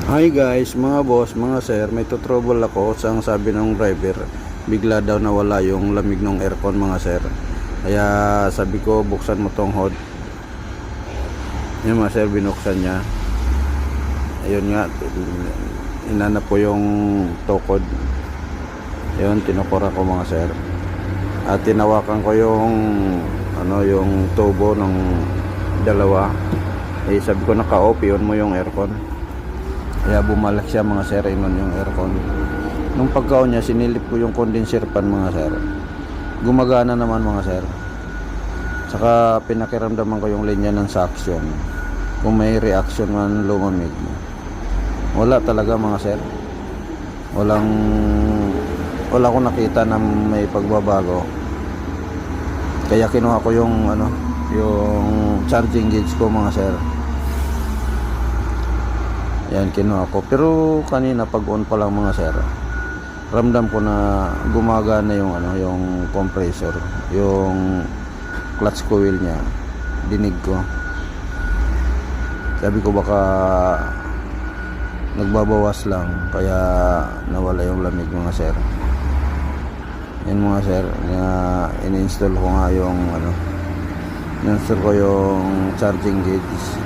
Hi guys, mga boss, mga sir, may trouble ako sa ang sabi ng driver. Bigla daw nawala yung lamig ng aircon mga sir. Kaya sabi ko buksan mo tong hood. Yung mga sir, binuksan niya. Ayun nga, inanap ko yung tukod. Ayun, tinukura ko mga sir. At tinawakan ko yung tubo ng dalawa. Sabi ko naka-off, yun mo yung aircon. Kaya bumalik siya mga sir, inon yung aircon. Nung pagkaon niya, sinilip ko yung condenser fan mga sir. Gumagana naman mga sir. Saka pinakiramdaman ko yung linya ng suction. Kung may reaction man lumamig. Wala talaga mga sir. Wala ko nakita na may pagbabago. Kaya kinuha ko yung charging gauge ko mga sir. Yan, kinuha ko. Pero kanina pag on pa lang mga sir, ramdam ko na gumagana yung compressor, yung clutch coil niya. Dinig ko. Sabi ko baka nagbabawas lang kaya nawala yung lamig mga sir. Yan mga sir, in-install ko nga in-install ko yung charging gauge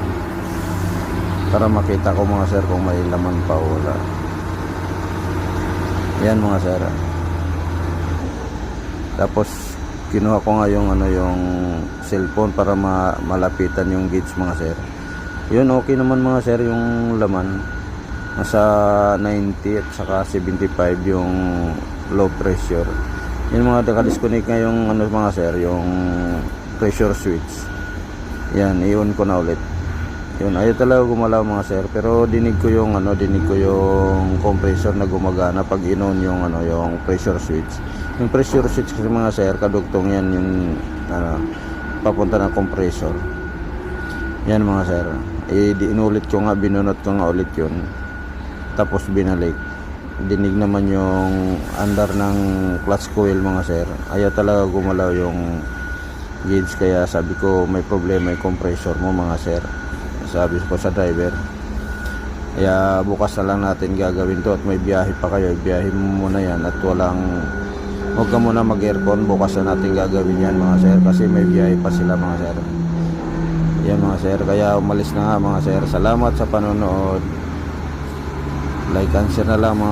para makita ko mga sir kung may laman pa o wala. Yan mga sir. Tapos kinuha ko nga yung cellphone para malapitan yung gauge mga sir. Yun, okay naman mga sir yung laman. Nasa 90 at saka 75 yung low pressure. Yun mga nakadisconnect nga yung mga sir, yung pressure switch. Yan, i-on ko na ulit. Yun, ayaw talaga gumalaw mga sir, pero dinig ko yung compressor na gumagana pag inon yung pressure switch. Yung pressure switch kasi mga sir, kadugtong yan yung papunta ng compressor. Yan mga sir. Inulit ko nga, binunot ko nga ulit yun. Tapos binalik. Dinig naman yung under ng clutch coil mga sir. Ayaw talaga gumalaw yung gauge, kaya sabi ko may problema yung compressor mo mga sir. Sabi ko sa driver, kaya bukas na lang natin gagawin to, at may biyahe pa kayo, biyahe mo muna yan, at huwag ka muna mag aircon, bukas na natin gagawin yan mga sir, kasi may biyahe pa sila mga sir. Yan mga sir, kaya umalis na nga mga sir. Salamat sa panonood, like and share na lang mga